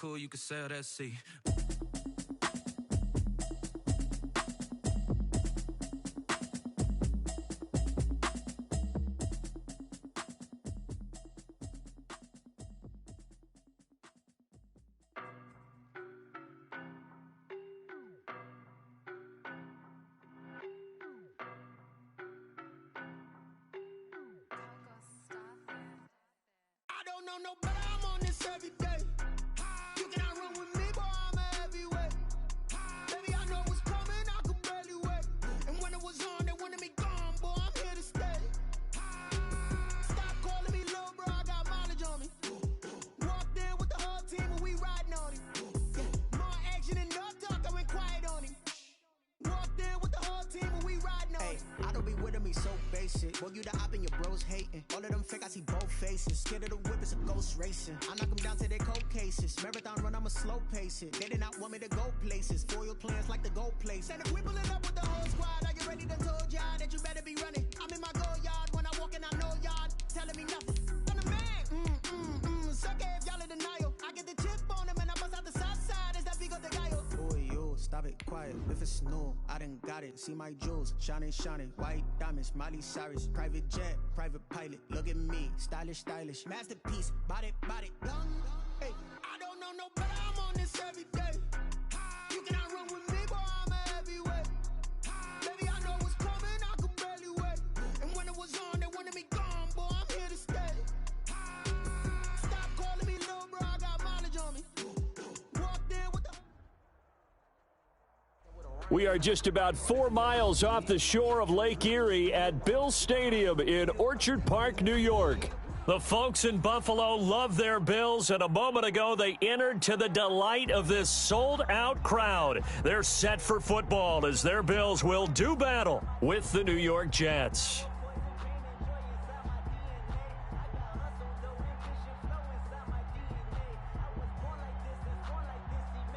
cool, you can sail that sea. I don't know no better, I'm on this every day. You cannot run with me, boy, I'm a heavyweight. Baby, I know what's coming, I could barely wait. And when it was on, they wanted me gone, boy, I'm here to stay. Stop calling me little bro, I got mileage on me. Walked in with the whole team and we riding on him. More action and no talk, I went quiet on him. Walked in with the whole team and we riding on him. I don't be with him, he's so basic. Boy, you the op and your bros hating. All of them fake, I see both faces. Scared of the whip, it's a ghost racing. I knock them down to their cold cases. Marathon run, I'ma slow pace it. They did not want me to go places. Foil plans like the gold place. And if we pulling up with the whole squad, are you ready to told y'all that you better be running? I'm in my go yard when I walk in, I know y'all telling me nothing. I'm the man. Suck it if y'all in denial. I get the chip on them and I bust out the south side. Is that big of the guy? Boy, yo, stop it, quiet. If it's new, I done got it. See my jewels, shining, shining. White diamonds, Miley Cyrus. Private jet, private pilot. Look at me, stylish, stylish. Masterpiece, body, young. Hey, I don't know no better, I'm on this every day. You cannot run with me, boy, I'm a heavyweight. Baby, I know what's coming, I could barely wait. And when it was on, they wanted me gone, boy, I'm here to stay. Stop calling me little bro, I got mileage on me. Walked in with the... We are just about 4 miles off the shore of Lake Erie at Bill Stadium in Orchard Park, New York. The folks in Buffalo love their Bills, and a moment ago they entered to the delight of this sold-out crowd. They're set for football as their Bills will do battle with the New York Jets.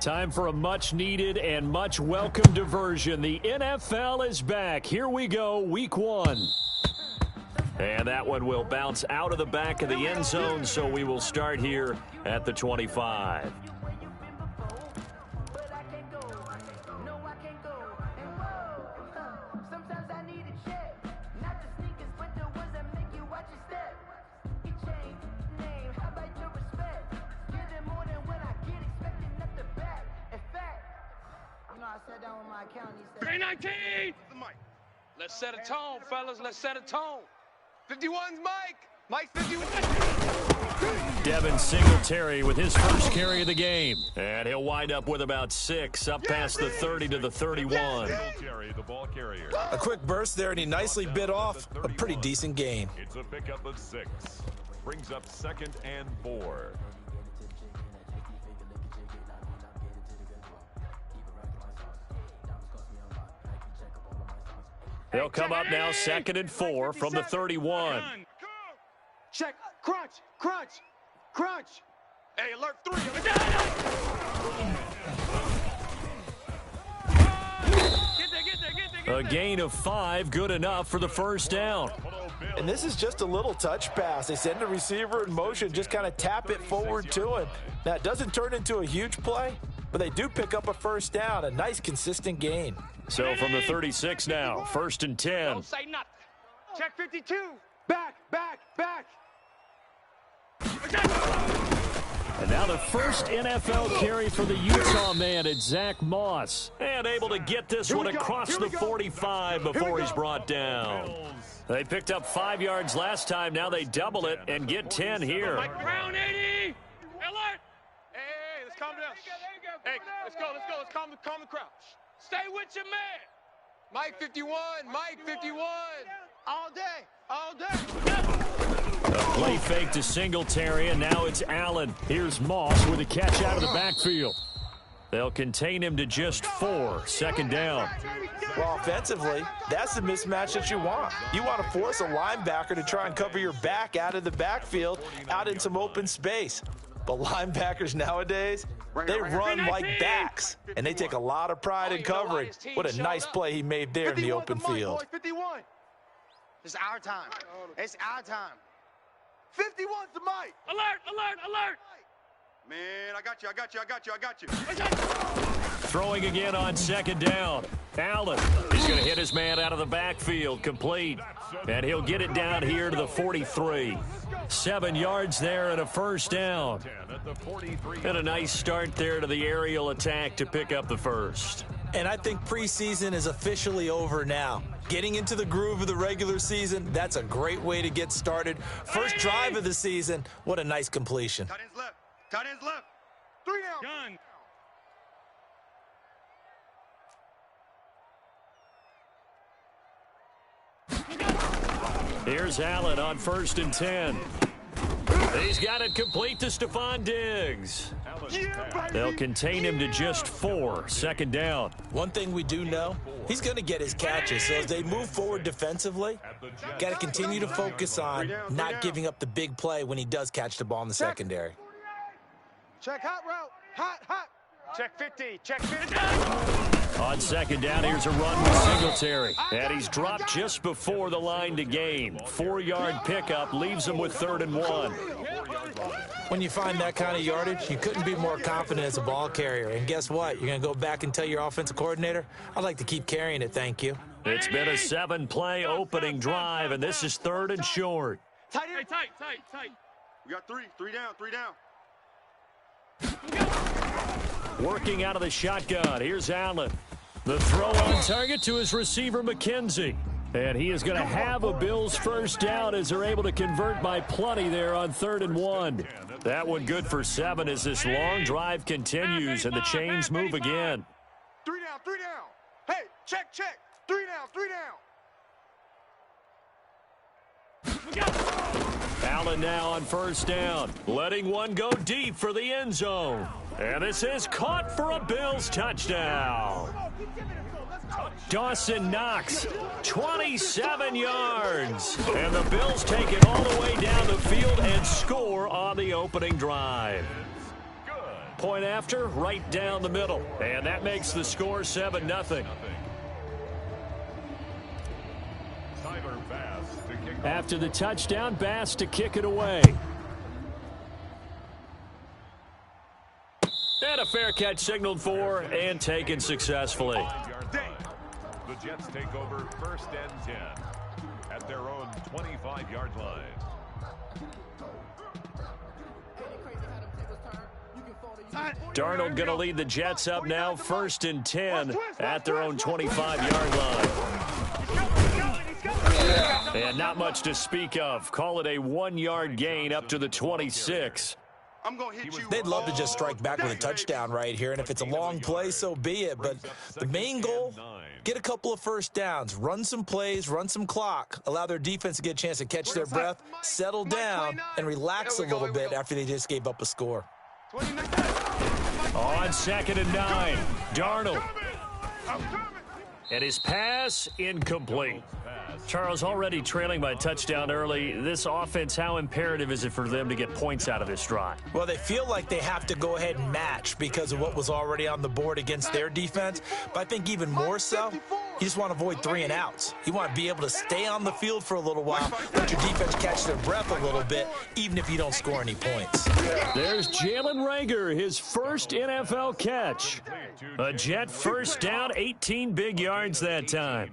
Time for a much-needed and much-welcome diversion. The NFL is back. Here we go, Week 1. And that one will bounce out of the back of the end zone, so we will start here at the 25. my account. He said, 319! Let's set a tone, fellas. Let's set a tone. 51's Mike. Mike 51. Devin Singletary with his first carry of the game. And he'll wind up with about 6 up past the 30 to the 31. Singletary, the ball carrier. A quick burst there, and he nicely bit off a pretty decent gain. It's a pickup of 6. Brings up 2nd and 4. They'll come up now 2nd and 4 from the 31. Check. Crunch. Crunch. Crunch. Hey, alert 3. A gain of 5, good enough for the first down. And this is just a little touch pass. They send the receiver in motion, just kind of tap it forward to him. Now, it doesn't turn into a huge play, but they do pick up a first down, a nice, consistent gain. So from the 36 now, 1st and 10. Don't say nothing. Check 52. Back. And now the first NFL carry for the Utah man, it's Zach Moss. And able to get this one across the 45 before he's brought down. They picked up 5 yards last time. Now they double it and get 10 here. Mike Brown, 80. Alert. Hey, let's calm down. Hey, let's go. Let's calm the crowd. Stay with your man. Mike 51. Mike 51. All day. A play fake to Singletary, and now it's Allen. Here's Moss with a catch out of the backfield. They'll contain him to just 4, 2nd down. Well, offensively, that's the mismatch that you want. You want to force a linebacker to try and cover your back out of the backfield, out in some open space. But linebackers nowadays, they run like backs, and they take a lot of pride in covering. What a nice play he made there in the open field. 51. It's our time. It's our time. 51's the Mike. Alert. Man, I got you. Throwing again on second down. Allen is going to hit his man out of the backfield, complete. And he'll get it down here to the 43. 7 yards there and a first down. And a nice start there to the aerial attack to pick up the first. And I think preseason is officially over now. Getting into the groove of the regular season, that's a great way to get started. First drive of the season, what a nice completion. Tight ends left. 3 down. Here's Allen on 1st and 10. He's got it complete to Stephon Diggs. They'll contain him to just 4. Second down. One thing we do know, he's going to get his catches. So as they move forward defensively, got to continue to focus on not giving up the big play when he does catch the ball in the secondary. Check hot route. Hot. Check 50. Check 50. On second down, here's a run with Singletary. And he's dropped just before the line to gain. 4-yard pickup leaves him with 3rd and 1. When you find that kind of yardage, you couldn't be more confident as a ball carrier. And guess what? You're going to go back and tell your offensive coordinator, I'd like to keep carrying it, thank you. It's been a 7-play opening drive, and this is 3rd and short. Tight. We got 3 down. Working out of the shotgun. Here's Allen. The throw on target to his receiver, McKenzie. And he is going to have a Bills first down as they're able to convert by plenty there on 3rd and 1. That one good for 7 as this long drive continues and the chains move again. 3 down. Hey, check. 3 down. Allen now on 1st down, letting one go deep for the end zone. And this is caught for a Bills touchdown. Dawson Knox, 27 yards. And the Bills take it all the way down the field and score on the opening drive. Point after, right down the middle. And that makes the score 7-0. After the touchdown, Bass to kick it away. And a fair catch signaled for and taken successfully. The Jets take over 1st and 10 at their own 25-yard line. Darnold going to lead the Jets up now, 1st and 10 at their own 25-yard line. And not much to speak of. Call it a 1-yard gain up to the 26. They'd love to just strike back with a touchdown right here, and if it's a long play, so be it. But the main goal, get a couple of first downs, run some plays, run some clock, allow their defense to get a chance to catch their breath, settle down, and relax a little bit after they just gave up a score. On 2nd and 9, Darnold. And his pass incomplete. Charles, already trailing by a touchdown early. This offense, how imperative is it for them to get points out of this drive? Well, they feel like they have to go ahead and match because of what was already on the board against their defense. But I think even more so, you just want to avoid 3 and outs. You want to be able to stay on the field for a little while, let your defense catch their breath a little bit, even if you don't score any points. There's Jalen Reagor, his first NFL catch. A Jet first down, 18 big yards that time.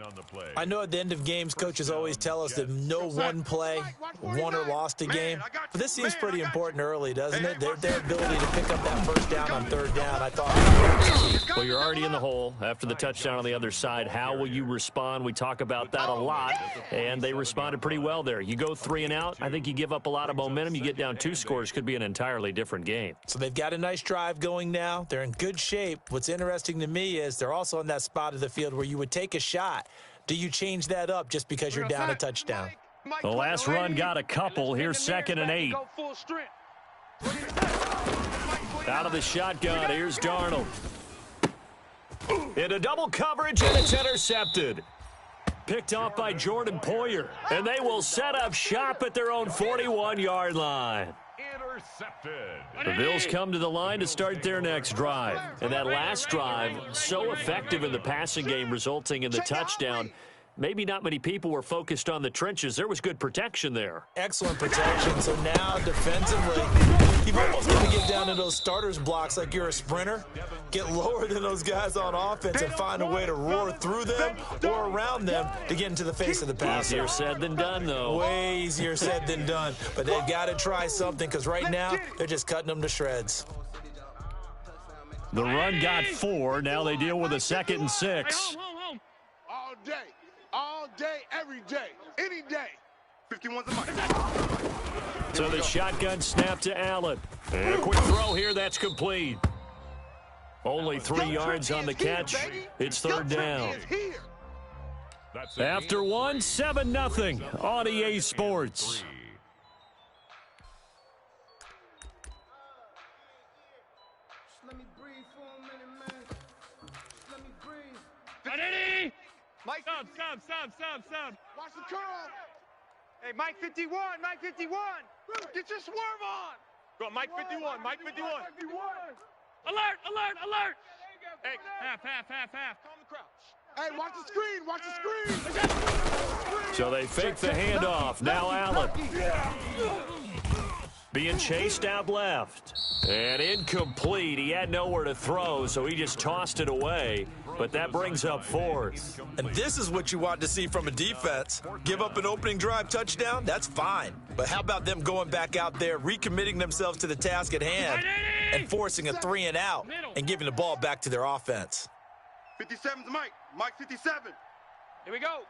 I know at the end of games, coaches always tell us that no one play won or lost a game. But this seems pretty important early, doesn't it? Their ability to pick up that first down on 3rd down, I thought. Well, you're already in the hole after the touchdown on the other side. How will you respond? We talk about that a lot, and they responded pretty well there. You go 3 and out, I think you give up a lot of momentum. You get down 2 scores, could be an entirely different game. So they've got a nice drive going now. They're in good shape. What's interesting to me is they're also in that spot of the field where you would take a shot. Do you change that up just because you're down a touchdown? The last run got a couple. Here's 2nd and 8. Out of the shotgun, here's Darnold. Into double coverage, and it's intercepted. Picked off by Jordan Poyer. And they will set up shop at their own 41-yard line. The Bills come to the line to start their next drive. And that last drive, so effective in the passing game, resulting in the touchdown. Maybe not many people were focused on the trenches. There was good protection there. Excellent protection. So now defensively, You've almost got to get down to those starters blocks like you're a sprinter. Get lower than those guys on offense and find a way to roar through them or around them to get into the face of the passer. Easier said than done, though. Way easier said than done. But they've got to try something because right now they're just cutting them to shreds. The run got 4. Now they deal with a 2nd and 6. All day, every day, any day. 51's a mic. So the shotgun snap to Allen. And a quick throw here, that's complete. Only 3 yards on the catch. It's 3rd down. After 1, 7-0 on EA Sports. Mike, sub. Watch the curl. Hey, Mike 51, Mike 51. Get your swerve on. Go, Mike 51, Mike 51. Alert. Hey, half. Calm the crouch. Hey, watch the screen. So they fake the handoff. Now Allen. Being chased out left. And incomplete. He had nowhere to throw, so he just tossed it away. But that brings up 4th. And this is what you want to see from a defense. Give up an opening drive touchdown, that's fine. But how about them going back out there, recommitting themselves to the task at hand, and forcing a 3 and out, and giving the ball back to their offense. 57's the Mike. Mike 57. Here we go.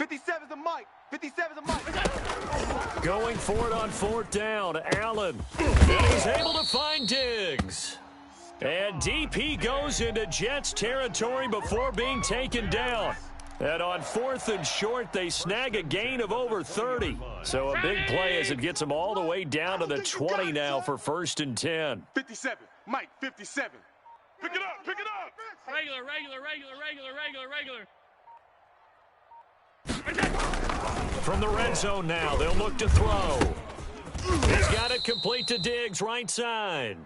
57's the Mike. 57's the Mike. Going for it on 4th down. Allen. And he's able to find Diggs. And DP goes into Jets territory before being taken down. And on 4th and short, they snag a gain of over 30. So a big play as it gets them all the way down to the 20 now for 1st and 10. 57. Mike 57. Pick it up. Regular. From the red zone now, they'll look to throw. He's got it complete to Diggs, right side.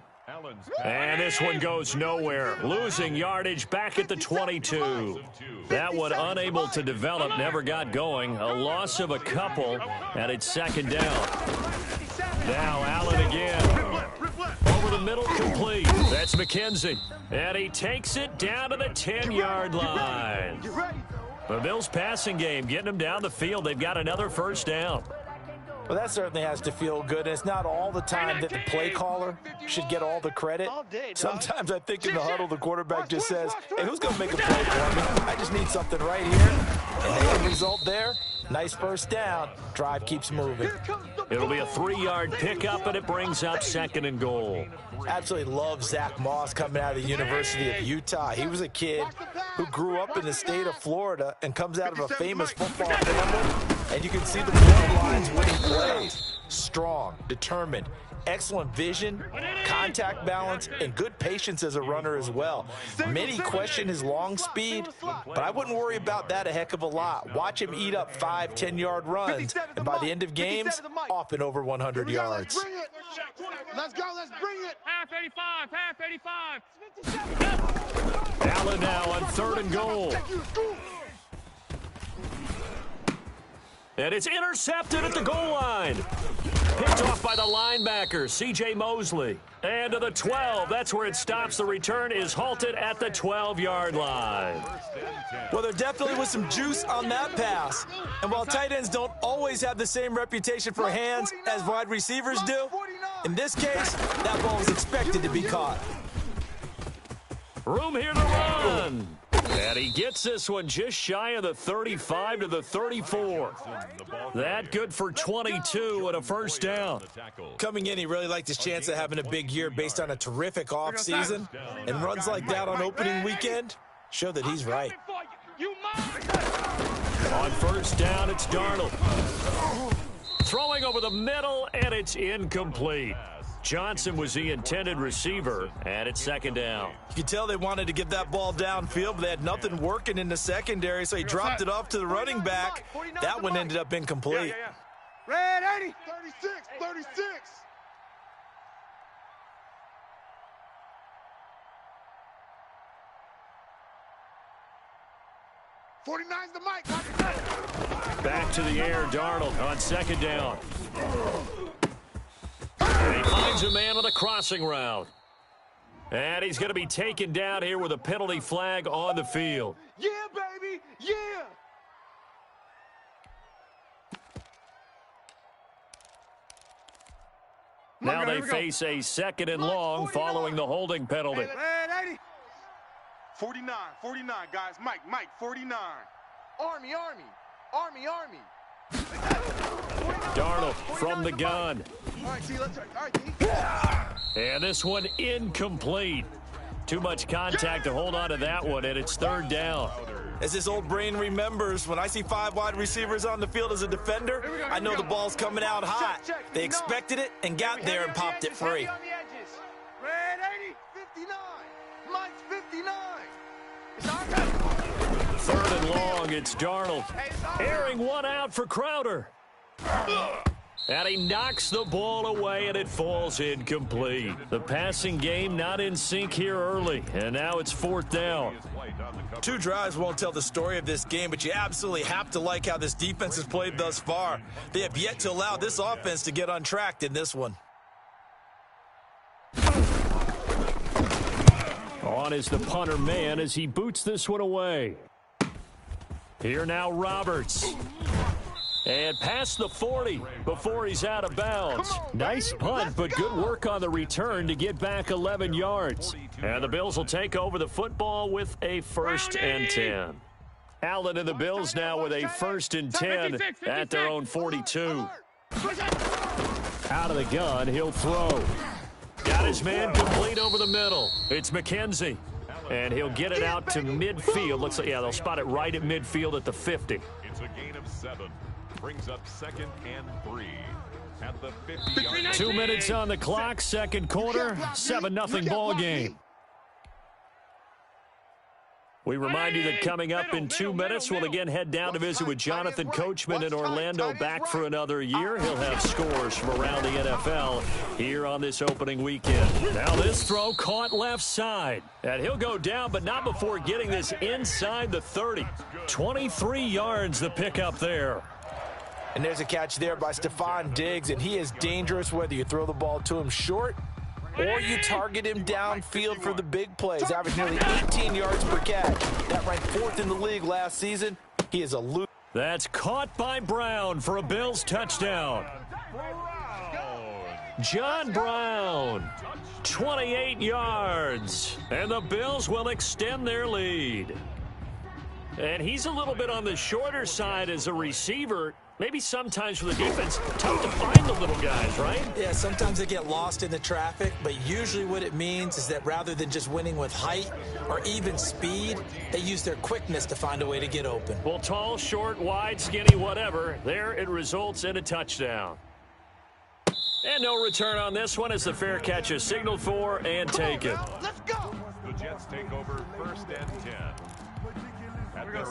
And this one goes nowhere. Losing yardage back at the 22. That one unable to develop, never got going. A loss of a couple, and it's 2nd down. Now Allen again. Over the middle, complete. That's McKenzie. And he takes it down to the 10-yard line. The Bills' passing game, getting them down the field. They've got another 1st down. Well, that certainly has to feel good. And it's not all the time that the play caller should get all the credit. Sometimes I think in the huddle, the quarterback just says, hey, who's going to make a play for me? I just need something right here. And they get the result there. Nice 1st down. Drive keeps moving. It'll be a 3-yard pickup, and it brings up 2nd and goal. Absolutely love Zach Moss coming out of the University of Utah. He was a kid who grew up in the state of Florida and comes out of a famous football family. And you can see the bloodlines winning plays. Strong, determined, excellent vision, contact balance, and good patience as a runner as well. Many question his long speed, but I wouldn't worry about that a heck of a lot. Watch him eat up 5, 10-yard runs, and by the end of games, off and over 100 yards. Let's go, let's bring it. Half 85. Allen now on 3rd and goal. And it's intercepted at the goal line. Picked off by the linebacker, C.J. Mosley. And to the 12, that's where it stops. The return is halted at the 12-yard line. Well, there definitely was some juice on that pass. And while tight ends don't always have the same reputation for hands as wide receivers do, in this case, that ball was expected to be caught. Room here to run. And he gets this one just shy of the 35 to the 34. That good for 22 and a 1st down. Coming in, he really liked his chance of having a big year based on a terrific offseason. And runs like that on opening weekend show that he's right. On 1st down, it's Darnold. Throwing over the middle, and it's incomplete. Johnson was the intended receiver, and it's 2nd down. You can tell they wanted to get that ball downfield, but they had nothing working in the secondary, so he dropped it off to the running back. That one ended up incomplete. Red 80. 36. 49's the mic. Back to the air, Darnold on 2nd down. And he He finds a man on the crossing route. And he's going to be taken down here with a penalty flag on the field. Yeah, baby, yeah. Now they face a 2nd and long following the holding penalty. 49, guys. Mike, 49. Army. Darnold from the gun. All right, T, let's. All right, T. And this one incomplete. Too much contact to hold on to that one, and it's 3rd down. As his old brain remembers, when I see 5 wide receivers on the field as a defender, I know the ball's coming out hot. They expected it and got there and popped it free. Red 80, 59. Mike's 59. 3rd and long, it's Darnold. Airing one out for Crowder. And he knocks the ball away, and it falls incomplete. The passing game not in sync here early, and now it's 4th down. 2 drives won't tell the story of this game, but you absolutely have to like how this defense has played thus far. They have yet to allow this offense to get untracked in this one. On is the punter man as he boots this one away. Here now Roberts. And past the 40 before he's out of bounds. Nice punt, but good work on the return to get back 11 yards. And the Bills will take over the football with a 1st and 10. Allen and the Bills now with a 1st and 10 at their own 42. Out of the gun, he'll throw. Got his man complete over the middle. It's McKenzie. And he'll get it out to midfield. Looks like, yeah, they'll spot it right at midfield at the 50. It's a gain of 7. Brings up 2nd and 3 at the 50-yard. 2 minutes on the clock, 2nd quarter, 7-0 ball game. We remind you that coming up in 2 minutes, we'll again head down to visit with Jonathan Coachman in Orlando, back for another year. He'll have scores from around the NFL here on this opening weekend. Now this throw caught left side. And he'll go down, but not before getting this inside the 30. 23 yards the pickup there. And there's a catch there by Stephon Diggs, and he is dangerous whether you throw the ball to him short or you target him downfield for the big plays. Average nearly 18 yards per catch. That ranked 4th in the league last season. He is a loose. That's caught by Brown for a Bills touchdown. John Brown, 28 yards, and the Bills will extend their lead. And he's a little bit on the shorter side as a receiver. Maybe sometimes for the defense, tough to find the little guys, right? Yeah, sometimes they get lost in the traffic, but usually what it means is that rather than just winning with height or even speed, they use their quickness to find a way to get open. Well, tall, short, wide, skinny, whatever, there it results in a touchdown. And no return on this one as the fair catch is signaled for and taken. Let's go. The Jets take over 1st and 10.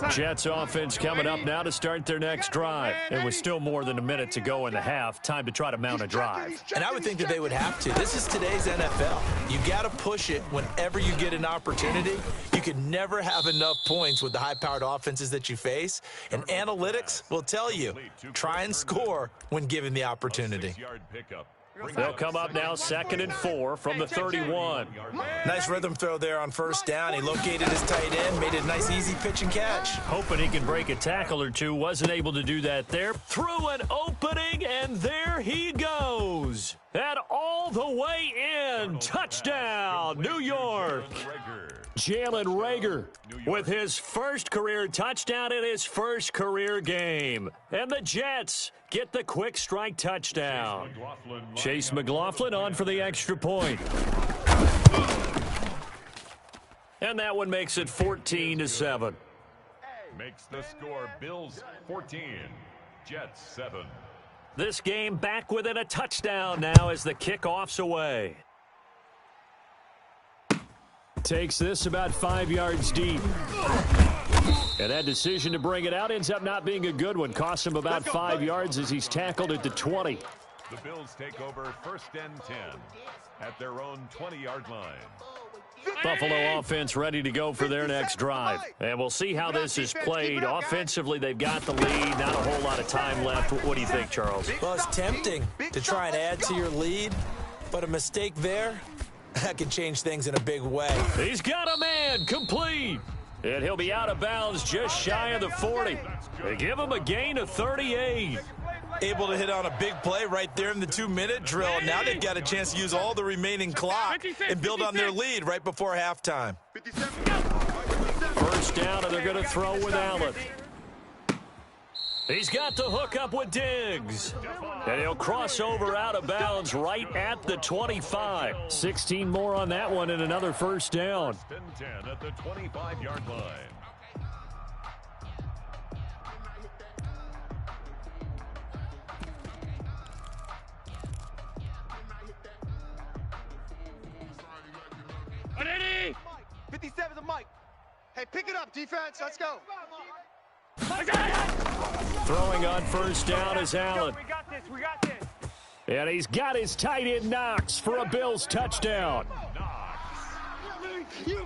Jets offense coming up now to start their next drive. And with still more than a minute to go in the half, time to try to mount a drive. And I would think that they would have to. This is today's NFL. You got to push it whenever you get an opportunity. You can never have enough points with the high-powered offenses that you face. And analytics will tell you, try and score when given the opportunity. They'll come up now 2nd and 4 from the 31. Nice rhythm throw there on 1st down. He located his tight end, made it a nice easy pitch and catch. Hoping he can break a tackle or two. Wasn't able to do that there. Through an opening, and there he goes. And all the way in. Touchdown, New York. Jalen Reagor with his 1st career touchdown in his 1st career game. And the Jets get the quick strike touchdown. Chase McLaughlin on for the extra point. And that one makes it 14-7. Makes the score Bills 14, Jets 7. This game back within a touchdown now as the kickoff's away. Takes this about 5 yards deep. And that decision to bring it out ends up not being a good one. Costs him about 5 yards as he's tackled at the 20. The Bills take over 1st and 10 at their own 20-yard line. Buffalo offense ready to go for their next drive. And we'll see how this is played. Offensively, they've got the lead. Not a whole lot of time left. What do you think, Charles? Well, it's tempting to try and add to your lead. But a mistake there, that can change things in a big way. He's got a man, complete. And he'll be out of bounds just shy of the 40. They give him a gain of 38. Able to hit on a big play right there in the 2-minute drill. Now they've got a chance to use all the remaining clock and build on their lead right before halftime. First down, and they're going to throw with Allen. He's got the hook up with Diggs. And he'll cross over out of bounds right at the 25. 16 more on that one and another first down. 10 at the 25-yard line. Ready? 57 to Mike. Hey, pick it up, defense. Let's go. Throwing on first down is Allen. We got this. We got this. And he's got his tight end Knox for a Bills touchdown.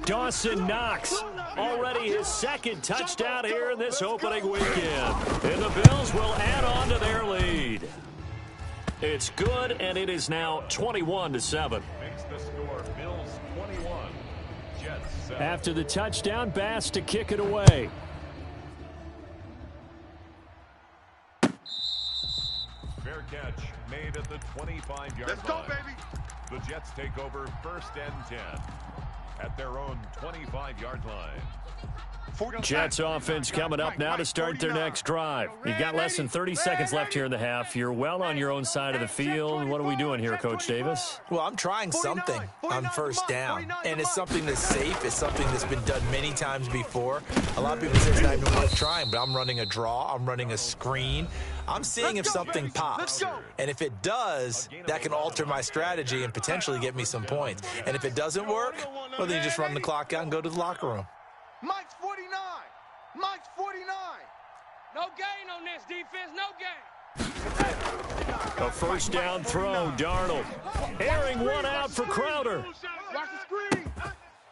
Dawson Knox, already his second touchdown here in this opening weekend. And the Bills will add on to their lead. It's good, and it is now 21-7. Makes the score Bills 21, Jets 7. After the touchdown, Bass to kick it away. Fair catch made at the 25-yard line. Let's go, baby. The Jets take over first and 10 at their own 25-yard line. Jets offense coming up now to start their next drive. You've got less than 30 seconds left here in the half. You're well on your own side of the field. What are we doing here, Coach Davis? Well, I'm trying something on first down, and it's something that's safe. It's something that's been done many times before. A lot of people say it's not even worth trying, but I'm running a draw. I'm running a screen. I'm seeing if something pops, and if it does, that can alter my strategy and potentially get me some points. And if it doesn't work, well, then you just run the clock out and go to the locker room. Mike's 49. Mike's 49. No gain on this defense. No gain. A first down throw, Darnold. Airing one out for Crowder. Watch the screen.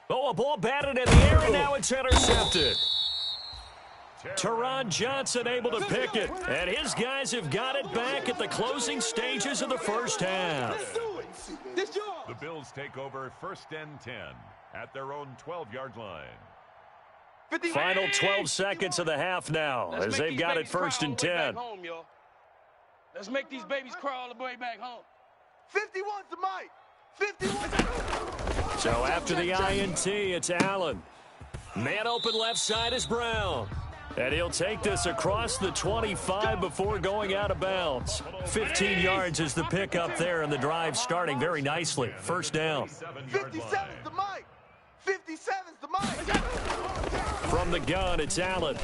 Oh, a ball batted in the air, and now it's intercepted. Teron Johnson able to pick it, and his guys have got it back at the closing stages of the first half. The Bills take over first and 10 at their own 12-yard line. Final 12 seconds of the half now as they've got it first and 10. Let's make these babies crawl all the way back home. 51 to Mike. 51. So after the INT, it's Allen. Man open left side is Brown. And he'll take this across the 25 before going out of bounds. 15 yards is the pickup there, and the drive starting very nicely. First down. 57 to Mike. 57's to Mike. From the gun, it's Allen.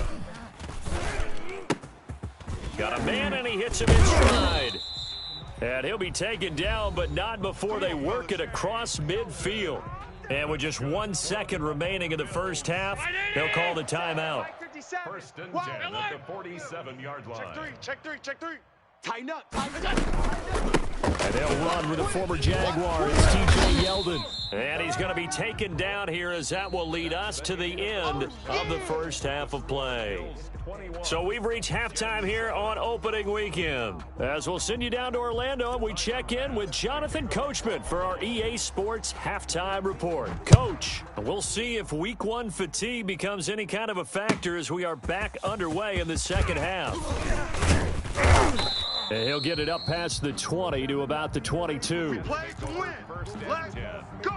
Got a man, and he hits him in stride. And he'll be taken down, but not before they work it across midfield. And with just 1 second remaining in the first half, they'll call the timeout. First and 10 at the 47-yard line. Check three. Tighten up. And they'll run with a former Jaguar. It's T.J. Yeldon. And he's going to be taken down here as that will lead us to the end of the first half of play. So we've reached halftime here on opening weekend. As we'll send you down to Orlando, and we check in with Jonathan Coachman for our EA Sports Halftime Report. Coach, we'll see if Week 1 fatigue becomes any kind of a factor as we are back underway in the second half. And he'll get it up past the 20 to about the 22. Play to win. First and 10 Go.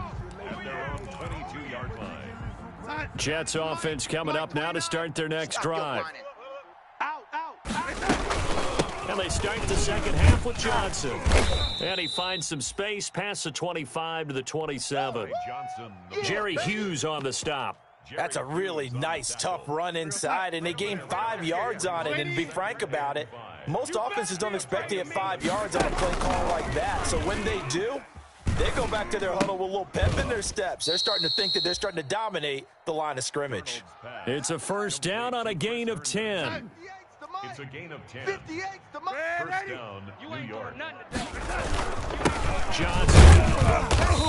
at their own 22-yard line. Jets offense coming up now to start their next drive. Out. And they start the second half with Johnson. And he finds some space past the 25 to the 27. Johnson, Jerry Hughes on the stop. That's a really nice, tough run inside, and they gained 5 yards on it. And to be frank about it, most offenses don't expect to get 5 yards on a play call like that. So when they do, they go back to their huddle with a little pep in their steps. They're starting to think that they're starting to dominate the line of scrimmage. It's a first down on a gain of 10. It's a gain of 10. 58 to Mike. First down, New York. Johnson.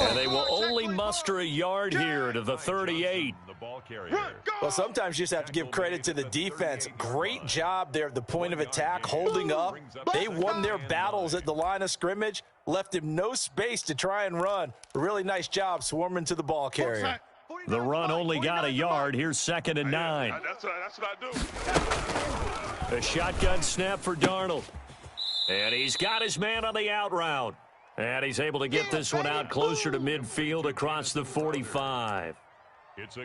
And they will only muster a yard here to the 38. The ball carrier. Well, sometimes you just have to give credit to the defense. Great job there at the point of attack, holding up. They won their battles at the line of scrimmage, Left him no space to try and run. A really nice job swarming to the ball carrier. The run only got a yard. Here's 2nd and 9. That's what I do. A shotgun snap for Darnold. And he's got his man on the out route. And he's able to get this one out closer to midfield across the 45.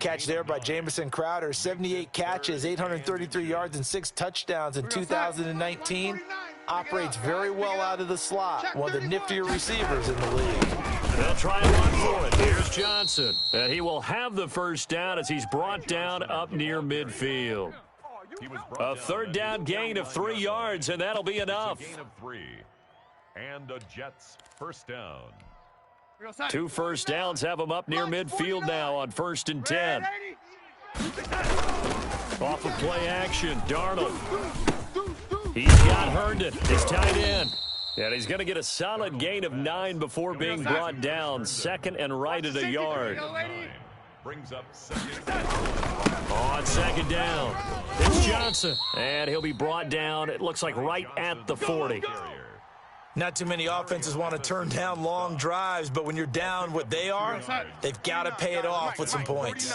Catch there by Jamison Crowder. 78 catches, 833 yards, and 6 touchdowns in 2019. Operates very well out of the slot. One of the niftier receivers in the league. They'll try and run for it. Here's Johnson. And he will have the first down as he's brought down up near midfield. A 3rd down gain of 3 yards, and that'll be enough. Gain of 3. And the Jets first down. 2 first downs have him up near midfield now on 1st and 10. Off of play action, Darnold. He's got Herndon, his tight end. And he's going to get a solid gain of 9 before being brought down. 2nd and right at a yard. Brings up 2nd. On 2nd down, it's Johnson. And he'll be brought down, it looks like right at the 40. Not too many offenses want to turn down long drives, but when you're down what they are, they've got to pay it off with some points.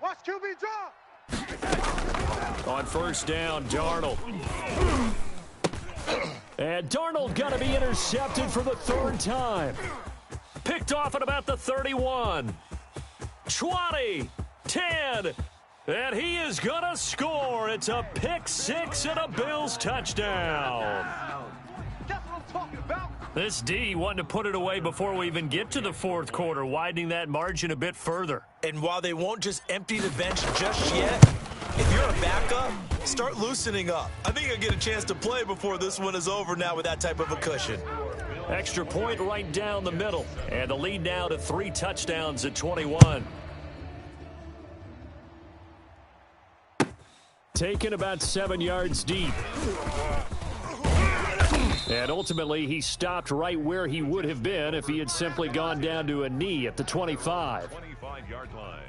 Watch QB draw. On 1st down, Darnold. And Darnold going to be intercepted for the 3rd time. Picked off at about the 31. 20, 10, and he is going to score. It's a pick 6 and a Bills touchdown. That's what I'm talking about. This D wanting to put it away before we even get to the 4th quarter, widening that margin a bit further. And while they won't just empty the bench just yet, if you're a backup, start loosening up. I think you'll get a chance to play before this one is over now with that type of a cushion. Extra point right down the middle, and the lead now to 3 touchdowns at 21. Taken about 7 yards deep. And ultimately, he stopped right where he would have been if he had simply gone down to a knee at the 25. 25-yard line.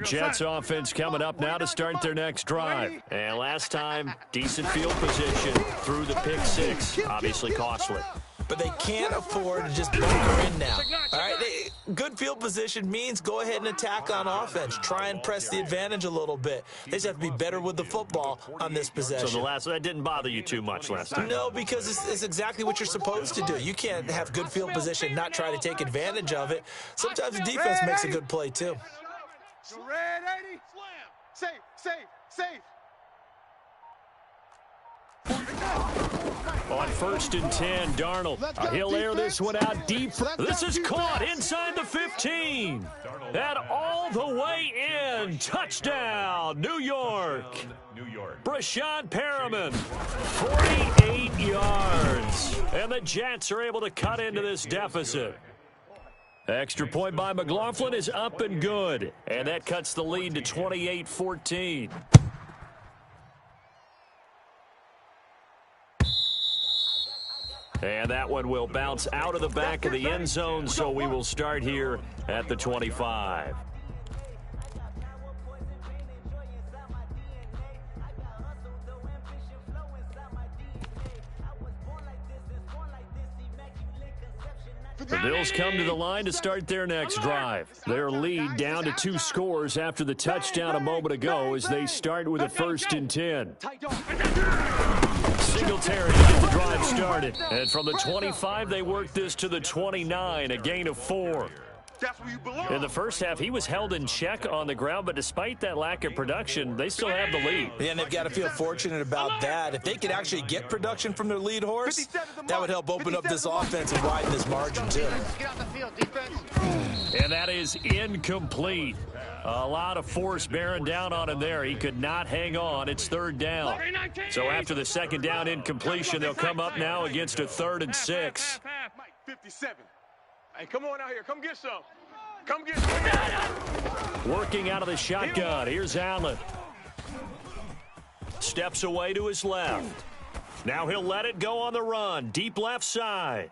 Jets offense coming up now to start their next drive. And last time, decent field position through the pick 6. Obviously costly. But they can't afford to just bunker in now. All right, good field position means go ahead and attack on offense. Try and press the advantage a little bit. They just have to be better with the football on this possession. So that didn't bother you too much last time? No, because it's exactly what you're supposed to do. You can't have good field position, not try to take advantage of it. Sometimes the defense makes a good play, too. Red 80. Slam. Safe. On 1st and 10, Darnold. He'll air this one out deep. This is caught inside the 15. And all the way in. Touchdown, New York. Brashad Perriman, 48 yards. And the Jets are able to cut into this deficit. Extra point by McLaughlin is up and good. And that cuts the lead to 28-14. And that one will bounce out of the back of the end zone, so we will start here at the 25. The Bills come to the line to start their next drive. Their lead down to 2 scores after the touchdown a moment ago as they start with a 1st and 10. Singletary to get the drive started. And from the 25, they work this to the 29, a gain of 4. That's where you belong. In the first half, he was held in check on the ground, but despite that lack of production, they still have the lead. Yeah, and they've got to feel fortunate about that. If they could actually get production from their lead horse, that would help open up this offense and widen this margin, too. Get out the field, defense. And that is incomplete. A lot of force bearing down on him there. He could not hang on. It's 3rd down. So after the 2nd down incompletion, they'll come up now against a 3rd and 6. 57. Hey, come on out here. Come get some. Come get some. Working out of the shotgun. Here's Allen. Steps away to his left. Now he'll let it go on the run. Deep left side.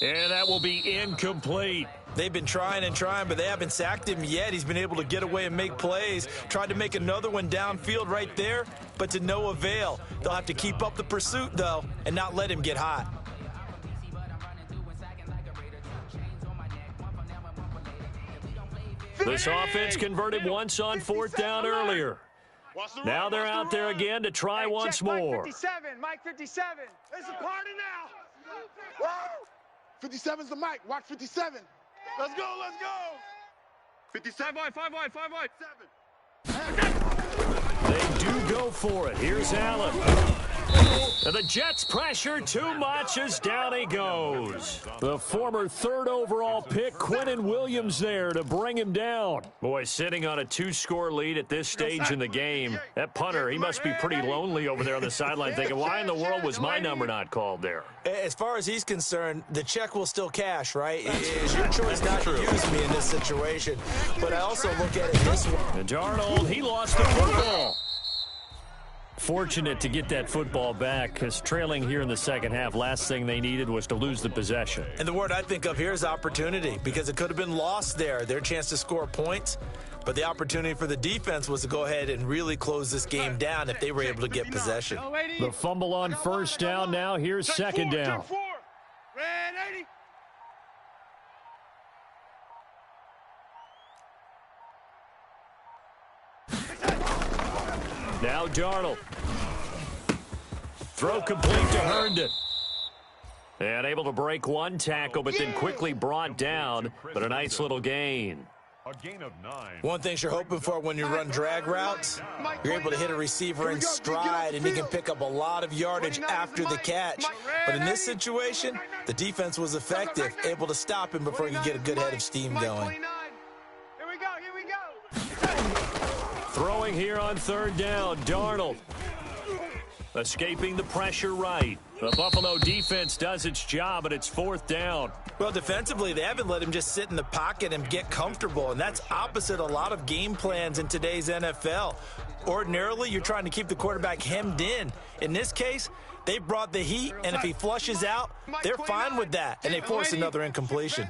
And that will be incomplete. They've been trying and trying, but they haven't sacked him yet. He's been able to get away and make plays. Tried to make another one downfield right there, but to no avail. They'll have to keep up the pursuit, though, and not let him get hot. This offense converted once on 4th down earlier. Now they're out there again to try once more. Mike 57. It's a party now. 57's the mic. Watch 57. Let's go, let's go. 57 wide, 5 wide, 5 wide. 7. They do go for it. Here's Allen. And the Jets pressure too much as down he goes. The former 3rd overall pick, Quinnen Williams, there to bring him down. Boy, sitting on a 2-score lead at this stage in the game. That punter, he must be pretty lonely over there on the sideline thinking, why in the world was my number not called there? As far as he's concerned, the check will still cash, right? It's your choice not to use me in this situation. But I also look at it this way. And Darnold, he lost the football. Fortunate to get that football back, because trailing here in the second half, last thing they needed was to lose the possession. And the word I think of here is opportunity, because it could have been lost there. Their chance to score points, but the opportunity for the defense was to go ahead and really close this game down if they were able to get possession. The fumble on 1st down now. Here's 2nd down. Red 80. Now Darnold. Throw complete to Herndon. And able to break one tackle, but then quickly brought down. But a nice little gain. A gain of 9. One thing you're hoping for when you run drag routes, you're able to hit a receiver in stride, and he can pick up a lot of yardage after the catch. But in this situation, the defense was effective, able to stop him before he could get a good head of steam going. Here we go. Throwing here on 3rd down, Darnold. Escaping the pressure right. The Buffalo defense does its job, and it's 4th down. Well, defensively, they haven't let him just sit in the pocket and get comfortable, and that's opposite a lot of game plans in today's NFL. Ordinarily, you're trying to keep the quarterback hemmed in. In this case, they brought the heat, and if he flushes out, they're fine with that, and they force another incompletion.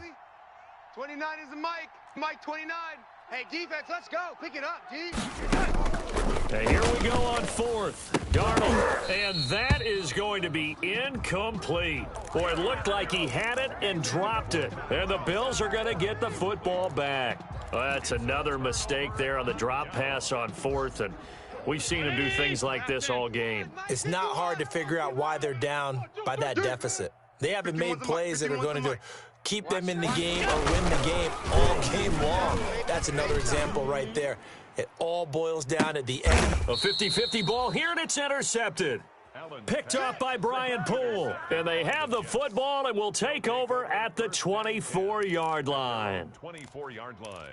29 is the Mike. Mike 29. Hey, defense, let's go. Pick it up, D. And here we go on 4th. Darnold. And that is going to be incomplete. Boy, it looked like he had it and dropped it. And the Bills are going to get the football back. Well, that's another mistake there on the drop pass on 4th. And we've seen him do things like this all game. It's not hard to figure out why they're down by that deficit. They haven't made plays that are going to keep them in the game or win the game all game long. That's another example right there. It all boils down at the end. A 50-50 ball here, and it's intercepted. Picked off by Brian Poole. And they have the football and will take over at the 24-yard line. 24-yard line.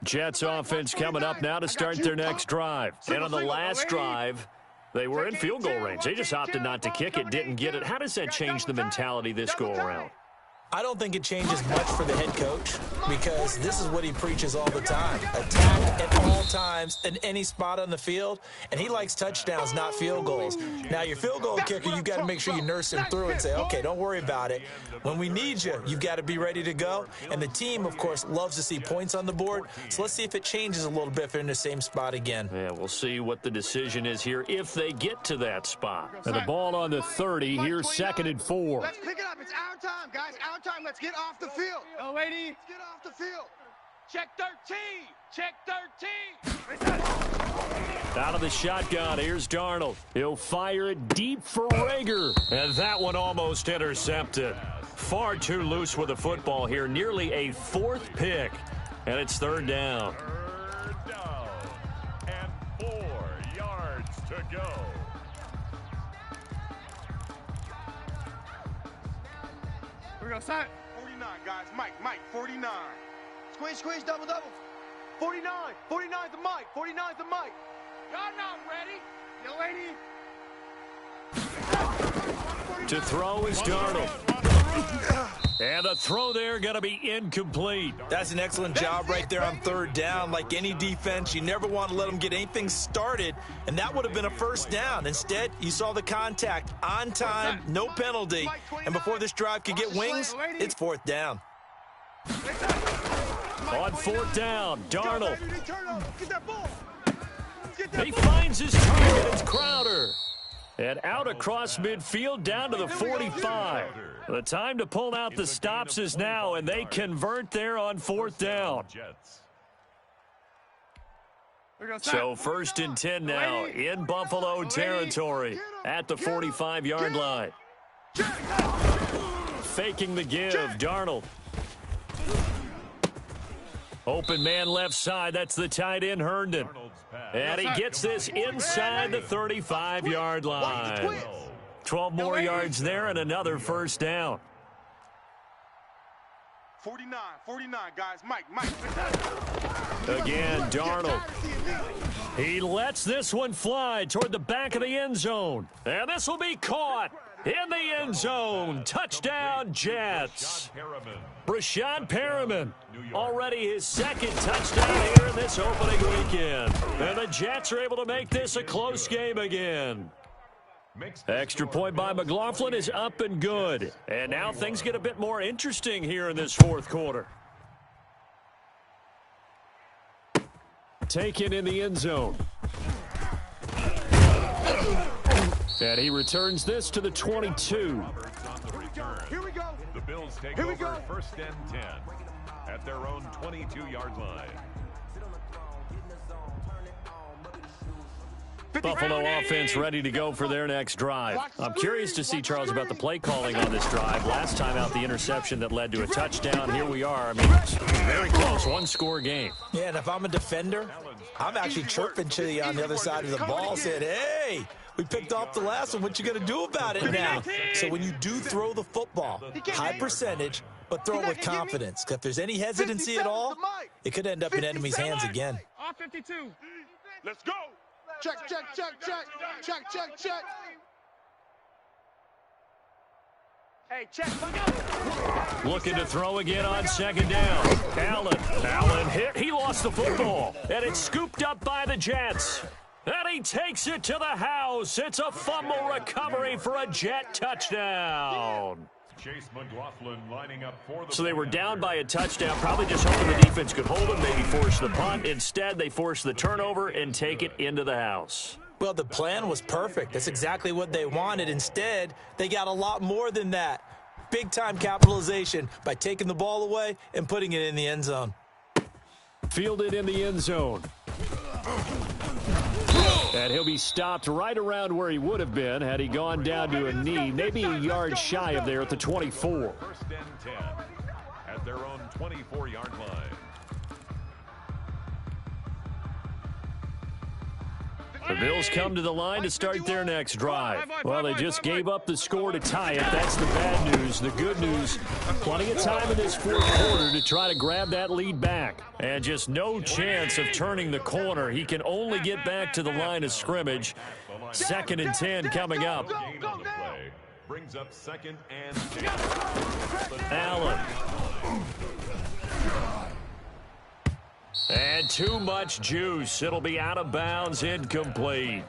Jets offense coming up now to start their next drive. And on the last drive, they were in field goal range. They just opted not to kick it, didn't get it. How does that change the mentality this go-around? I don't think it changes much for the head coach, because this is what he preaches all the time. Attack at all times in any spot on the field, and he likes touchdowns, not field goals. Now, your field goal kicker, you've got to make sure you nurse him through and say, okay, don't worry about it. When we need you, you've got to be ready to go. And the team, of course, loves to see points on the board. So let's see if it changes a little bit if they're in the same spot again. Yeah, we'll see what the decision is here if they get to that spot. And the ball on the 30, here's 2nd and 4. Let's pick it up. It's our time, guys. Our time. Let's get off the field. Oh, lady. Let's get off the field. Check 13. Check 13. Out of the shotgun, here's Darnold. He'll fire it deep for Rager. And that one almost intercepted. Far too loose with the football here. Nearly a 4th pick. And it's 3rd down. 3rd down. And 4 yards to go. Here we go, Simon. 49, guys. Mike, 49. Squeeze, double. 49. 49's the Mike. 49's the Mike. Y'all not ready. You lady. To throw is Darnold. And the throw there going to be incomplete. That's an excellent job right there on third down. Like any defense, you never want to let them get anything started, and that would have been a first down. Instead, you saw the contact on time, no penalty, and before this drive could get wings, it's fourth down. On fourth down, Darnold. He finds his target. It's Crowder. And out across midfield down to the 45. The time to pull out the stops is now, and they convert there on fourth down. So 1st and 10 now in Buffalo territory at the 45-yard line. Faking the give, Darnold. Open man left side. That's the tight end, Herndon. And he gets this inside the 35-yard line. 12 more yards there and another first down. 49, guys. Mike. Again, Darnold. He lets this one fly toward the back of the end zone. And this will be caught in the end zone. Touchdown, Jets. Brashad Perriman, already his second touchdown here in this opening weekend. And the Jets are able to make this a close game again. Extra point by McLaughlin is up and good. And now things get a bit more interesting here in this fourth quarter. Taken in the end zone. And he returns this to the 22. Here we go. The Bills take over 1st and 10 at their own 22-yard line. Buffalo offense ready to go for their next drive. I'm curious to see, Charles, about the play calling on this drive. Last time out, the interception that led to a touchdown. Here we are. I mean, it's very close, one-score game. Yeah, and if I'm a defender, I'm actually chirping to you on the other side of the ball, saying, hey, we picked off the last one. What you going to do about it now? So when you do throw the football, high percentage, but throw it with confidence. Because if there's any hesitancy at all, it could end up in enemy's hands again. Off 52. Let's go. Check. Hey, check. Looking to throw again on second down. Allen hit. He lost the football. And it's scooped up by the Jets. And he takes it to the house. It's a fumble recovery for a Jet touchdown. Chase McLaughlin lining up for the So they were down by a touchdown, probably just hoping the defense could hold them, maybe force the punt. Instead, they force the turnover and take it into the house. Well, the plan was perfect. That's exactly what they wanted. Instead, they got a lot more than that. Big-time capitalization by taking the ball away and putting it in the end zone. Fielded in the end zone. And he'll be stopped right around where he would have been had he gone down to a knee, maybe a yard shy of there at the 24. 1st and 10 at their own 24-yard line. The Bills come to the line to start their next drive. Well, they just gave up the score to tie it. That's the bad news. The good news, plenty of time in this fourth quarter to try to grab that lead back. And just no chance of turning the corner. He can only get back to the line of scrimmage. 2nd and 10 coming up. Gain on the play brings up 2nd and 10. Allen. And too much juice. It'll be out of bounds, incomplete.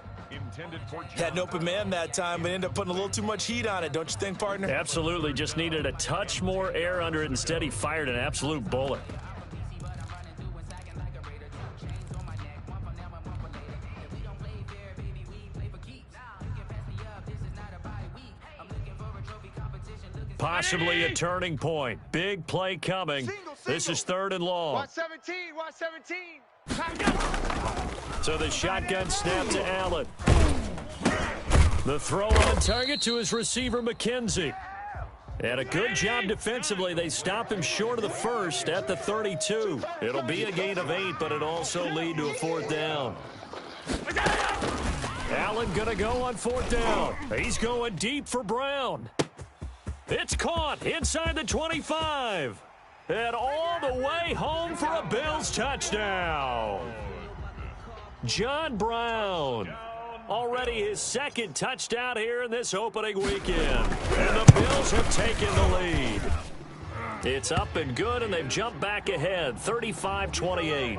Had an open man that time, but ended up putting a little too much heat on it, don't you think, partner? Absolutely. Just needed a touch more air under it. Instead, he fired an absolute bullet. Possibly a turning point. Big play coming. This is 3rd and long. Watch 17. So the shotgun snap to Allen. The throw on target to his receiver, McKenzie. And a good job defensively. They stop him short of the first at the 32. It'll be a gain of 8, but it'll also lead to a 4th down. Allen going to go on 4th down. He's going deep for Brown. It's caught inside the 25. And all the way home for a Bills touchdown. John Brown. Already his 2nd touchdown here in this opening weekend. And the Bills have taken the lead. It's up and good, and they've jumped back ahead, 35-28.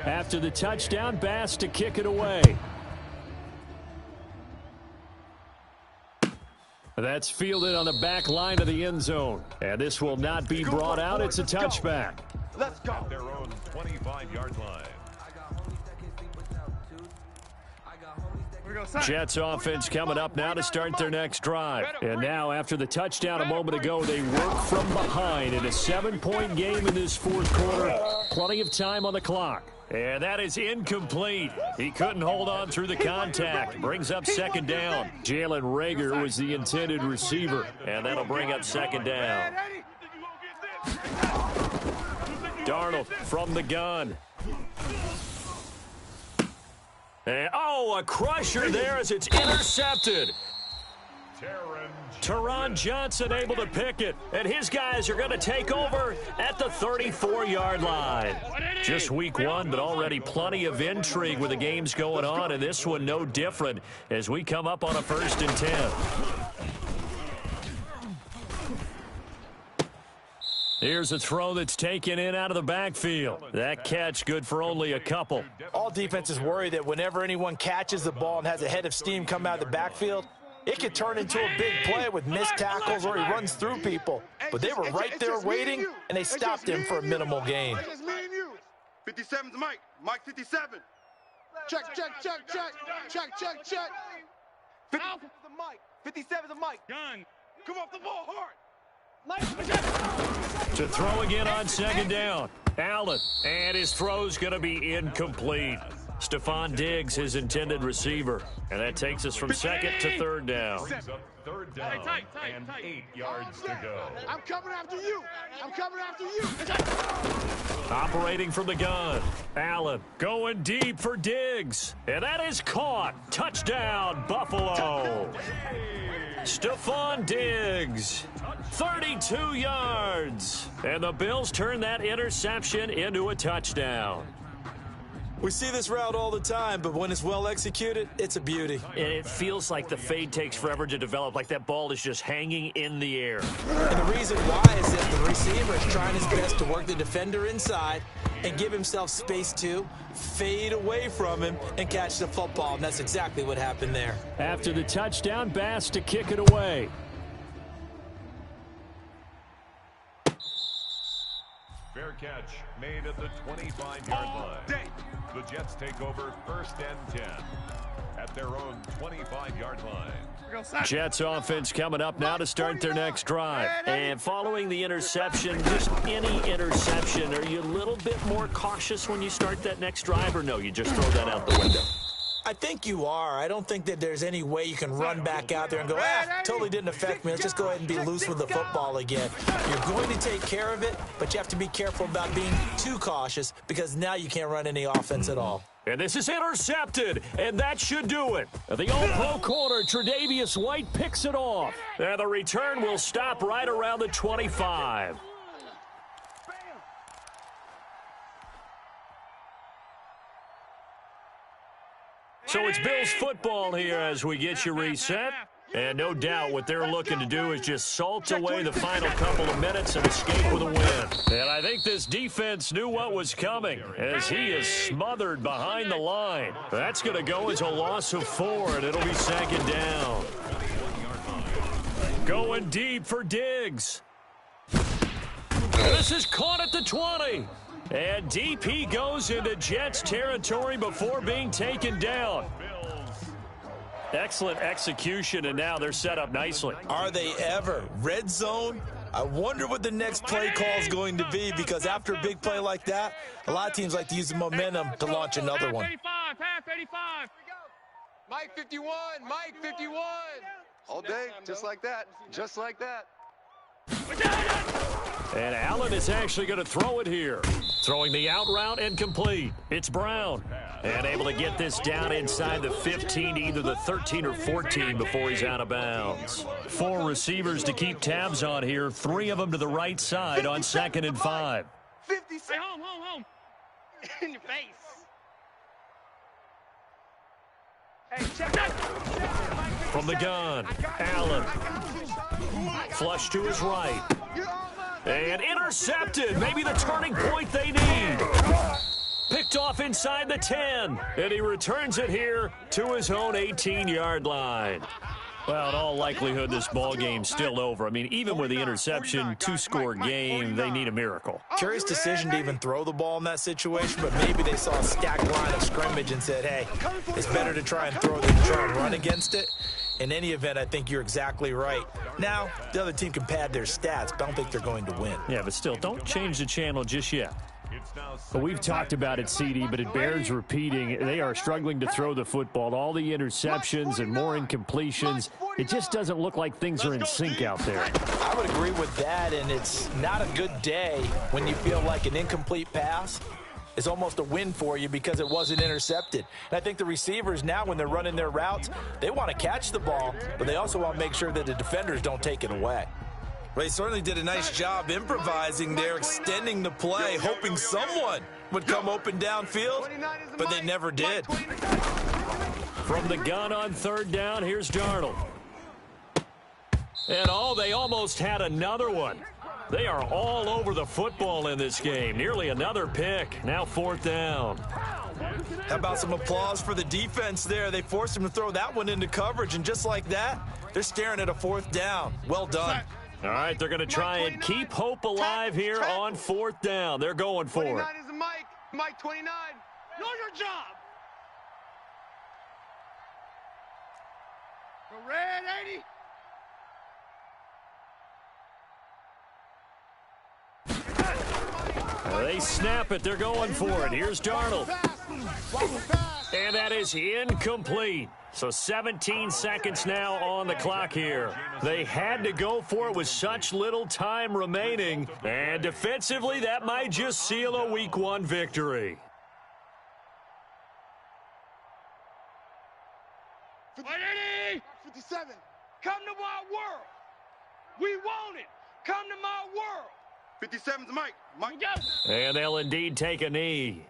After the touchdown, Bass to kick it away. That's fielded on the back line of the end zone. And this will not be brought out. It's a touchback. Let's go. At their own 25-yard line. Jets offense coming up now to start their next drive. And now, after the touchdown a moment ago, they work from behind in a 7-point game in this fourth quarter. Plenty of time on the clock. And that is incomplete. He couldn't hold on through the contact. Brings up second down. Jalen Reagor was the intended receiver. And that'll bring up second down. Darnold from the gun. And, oh, a crusher there as it's intercepted. Teron Johnson able to pick it, and his guys are going to take over at the 34-yard line. Just week one, but already plenty of intrigue with the games going on, and this one no different as we come up on a 1st and 10. Here's a throw that's taken in out of the backfield. That catch good for only a couple. All defenses worry that whenever anyone catches the ball and has a head of steam come out of the backfield, it could turn into a big play with missed tackles or he runs through people. But they were right there waiting, and they stopped him for a minimal gain. 57's Mike. Mike 57. Check, check, check, check. Check, check, check. 57's the Mike. 57's the Mike. Gun. Come off the ball hard. To throw again on second down. Allen, and his throw's going to be incomplete. Stephon Diggs, his intended receiver. And that takes us from second to third down. Third down and 8 yards to go. I'm coming after you. I'm coming after you. Operating from the gun. Allen going deep for Diggs. And that is caught. Touchdown, Buffalo. Stephon Diggs, 32 yards. And the Bills turn that interception into a touchdown. We see this route all the time, but when it's well executed, it's a beauty. And it feels like the fade takes forever to develop, like that ball is just hanging in the air. And the reason why is that the receiver is trying his best to work the defender inside and give himself space to fade away from him and catch the football, and that's exactly what happened there. After the touchdown, Bass to kick it away. Fair catch made at the 25-yard line. The Jets take over 1st and 10 at their own 25-yard line. Jets offense coming up now to start their next drive. And following the interception, just any interception, are you a little bit more cautious when you start that next drive, or no, you just throw that out the window? I think you are. I don't think that there's any way you can run back out there and go, totally didn't affect me. Let's just go ahead and be loose with the football again. You're going to take care of it, but you have to be careful about being too cautious because now you can't run any offense at all. And this is intercepted, and that should do it. The all-pro corner, Tre'Davious White, picks it off. And the return will stop right around the 25. So it's Bills football here as we get you reset. And no doubt what they're looking to do is just salt away the final couple of minutes and escape with a win. And I think this defense knew what was coming as he is smothered behind the line. That's going to go as a loss of 4, and it'll be second down. Going deep for Diggs. And this is caught at the 20. And DP goes into Jets territory before being taken down. Excellent execution, and now they're set up nicely. Are they ever? Red zone? I wonder what the next play call is going to be, because after a big play like that, a lot of teams like to use the momentum to launch another one. Pass 85. Mike 51. Mike 51. All day, just like that. Just like that. And Allen is actually going to throw it here. Throwing the out route and complete. It's Brown. And able to get this down inside the 15, either the 13 or 14 before he's out of bounds. 4 receivers to keep tabs on here. 3 of them to the right side on 2nd and 5. 50. Hey, home. In your face. Hey, check that. From the gun, Allen. Flush to his right. And intercepted. Maybe the turning point they need. Picked off inside the 10. And he returns it here to his own 18-yard line. Well, in all likelihood, this ball game's still over. I mean, even with the interception, two-score game, they need a miracle. Curious decision to even throw the ball in that situation, but maybe they saw a stacked line of scrimmage and said, hey, it's better to try and throw than to try and run against it. In any event, I think you're exactly right. Now, the other team can pad their stats, but I don't think they're going to win. Yeah, but still, don't change the channel just yet. But we've talked about it, CD, but it bears repeating. They are struggling to throw the football. All the interceptions and more incompletions. It just doesn't look like things are in sync out there. I would agree with that, and it's not a good day when you feel like an incomplete pass is almost a win for you because it wasn't intercepted. And I think the receivers now, when they're running their routes, they want to catch the ball, but they also want to make sure that the defenders don't take it away. Well, they certainly did a nice job improvising there, extending the play, hoping someone would come open downfield, but they never did. From the gun on third down, here's Darnold. And they almost had another one. They are all over the football in this game. Nearly another pick. Now fourth down. How about some applause for the defense there? They forced him to throw that one into coverage, and just like that, they're staring at a fourth down. Well done. All right, they're going to try and keep hope alive here on fourth down. They're going for it. 29 is the Mike. Mike 29. Know your job. Go red 80. They snap it. They're going for it. Here's Darnold. And that is incomplete. So 17 seconds now on the clock here. They had to go for it with such little time remaining. And defensively, that might just seal a Week 1 victory. 57. Come to my world. We want it. Come to my world. 57's Mike. Mike. And they'll indeed take a knee.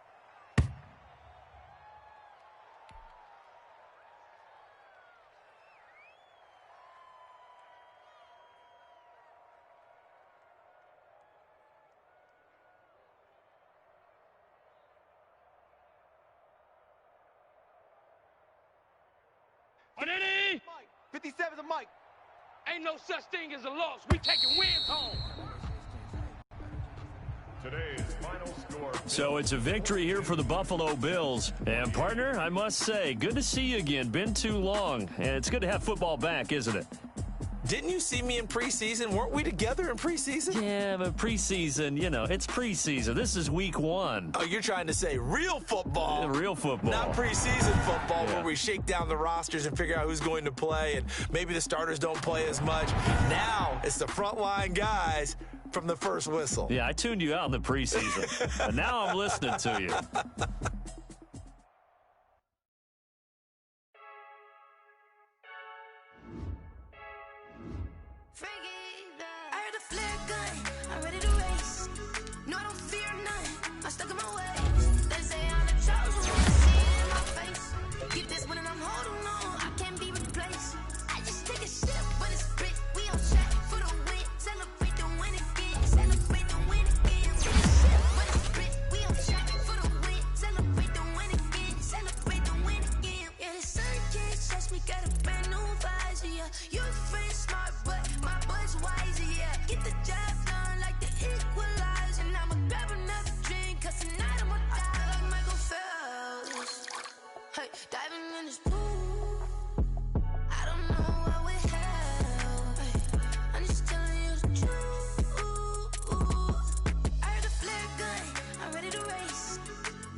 On any. 57's a Mike. Ain't no such thing as a loss. We taking wins home. Today's final score. So it's a victory here for the Buffalo Bills. And, partner, I must say, good to see you again. Been too long. And it's good to have football back, isn't it? Didn't you see me in preseason? Weren't we together in preseason? Yeah, but preseason, you know, it's preseason. This is Week 1. Oh, you're trying to say real football. Yeah, real football. Not preseason football where we shake down the rosters and figure out who's going to play, and maybe the starters don't play as much. Now it's the frontline guys from the first whistle. Yeah, I tuned you out in the preseason. And now I'm listening to you. I heard a flare gun, I'm ready to race. No, I don't fear none, I'm stuck in my ways. They say I'm the chosen one, see it in my face. Get this one and I'm holding on, I can't be replaced. I just take a sip, but it's split, we on track for the win. Celebrate the win again, celebrate the win again. Take a sip, but it's split, we on track for the win. Celebrate the win again, celebrate the win again. Yeah, the sun can't touch me, got a brand new visor, yeah. You're friend smart, but my boy's wiser, yeah. Get the job done like the equalizer. Now I'ma grab another drink, cause tonight I'ma die. I feel like Michael Phelps. Hey, diving in this pool. I don't know what we have. Hey, I'm just telling you the truth. I heard a flare gun, I'm ready to race.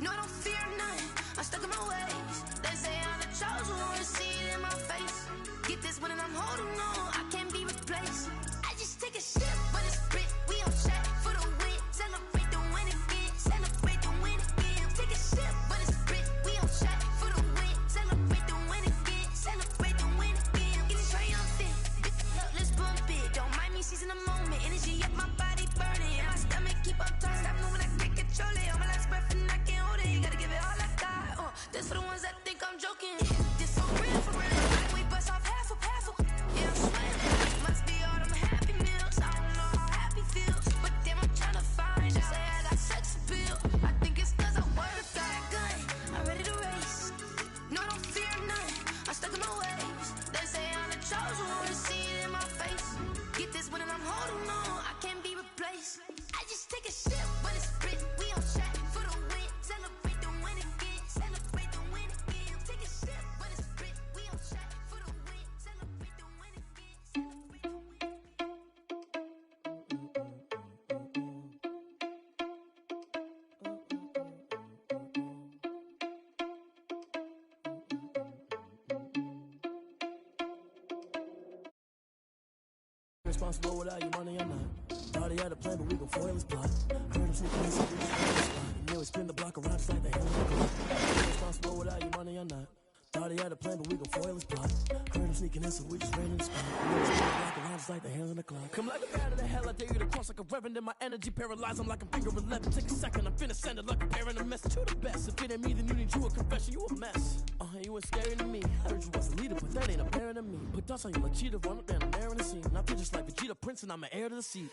No, I don't fear none, I'm stuck in my ways. They say I'm the chosen one, see it in my face. Get this one and I'm holding on, I can't be replaced. I just take a sip, but it's split, we on track for the win. Celebrate the win again, celebrate the win again. Take a sip, but it's split, we on track for the win. Celebrate the win again, celebrate the win again. Getting triumphant, look, let's bump it. Don't mind me seizing the moment, energy up my body burning. And my stomach keep up turning, stop moving, I can't control it. On my last breath and I can't hold it, you gotta give it all I got. This for the ones that think I'm joking. This for real, we bust off half a irresponsible without your money or not. Thought he had a plan, but we gon' foil his plot. Heard him sneaking in, so we just ran in the spot. And then we spin the block around just like the hell in the clock. Irresponsible without your money or not. Thought he had a plan, but we gon' foil his plot. Heard him sneaking in, so we just ran in the spot. And then we spin the block around just like the hands on the clock. Come like a bat of the hell, I dare you to cross like a reverend. In my energy paralyzed, I'm like a figure 11. Take a second, I'm finna send it like a parent a message to the best. If it ain't me, then you need you a confession, you a mess. You ain't scary to me. I heard you was a leader, but that ain't apparent to me. Put dust on you like cheetah, run up down the air in the scene. I feel just like Vegeta Prince, and I'm an heir to the seat.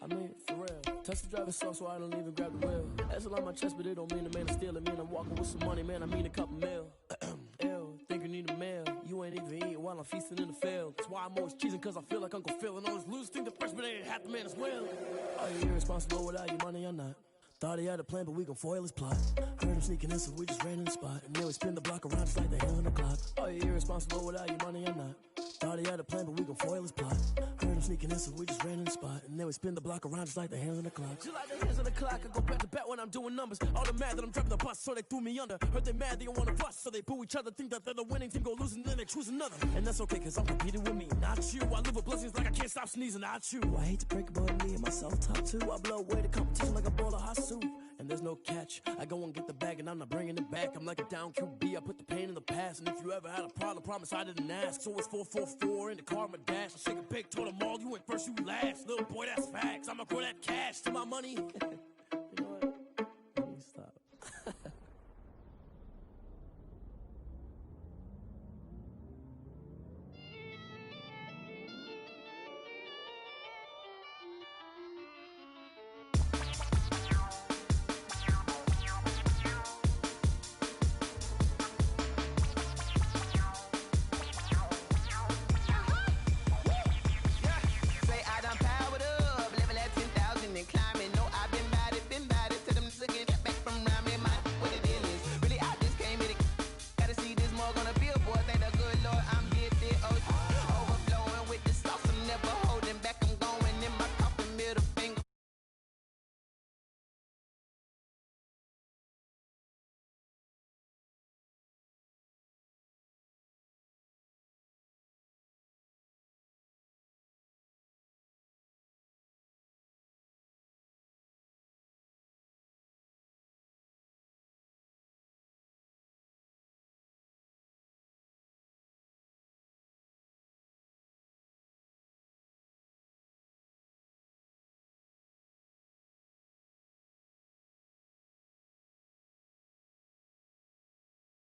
I mean, for real. Touch the driver's soft, so I don't even grab the wheel. That's a lot on my chest, but it don't mean the man is stealing. Mean I'm walking with some money, man. I mean a couple mil. Ew, think you need a meal. You ain't even eating while I'm feasting in the field. That's why I'm always cheesing, cause I feel like Uncle Phil. And all this loose think the freshman ain't half the man as well. Are you irresponsible without your money or not? Thought he had a plan, but we gon' foil his plot. Heard him sneaking in, so we just ran in the spot. And then we spin the block around just like the hell in the clock. Are you irresponsible without your money or not? Thought he had a plan, but we gon' foil his plot. Heard him sneaking in, so we just ran in the spot. And then we spin the block around just like the hands on the clock. Just like the hands on the clock, I go back to back when I'm doing numbers. All the mad that I'm driving the bus, so they threw me under. Heard they mad, they don't wanna bust, so they boo each other. Think that they're the winning team, go losing, then they choose another. And that's okay, cause I'm competing with me, not you. I live with blessings like I can't stop sneezing, not you. I hate to break it, but me and my self-talk too. I blow away the competition like a bowl of hot soup. And there's no catch. I go and get the bag and I'm not bringing it back. I'm like a down QB, I put the pain in the past. And if you ever had a problem, promise I didn't ask. So it's 444 in the car, my dash. I shake a big, told them all, you went first, you last. Little boy, that's facts. I'ma grow that cash to my money.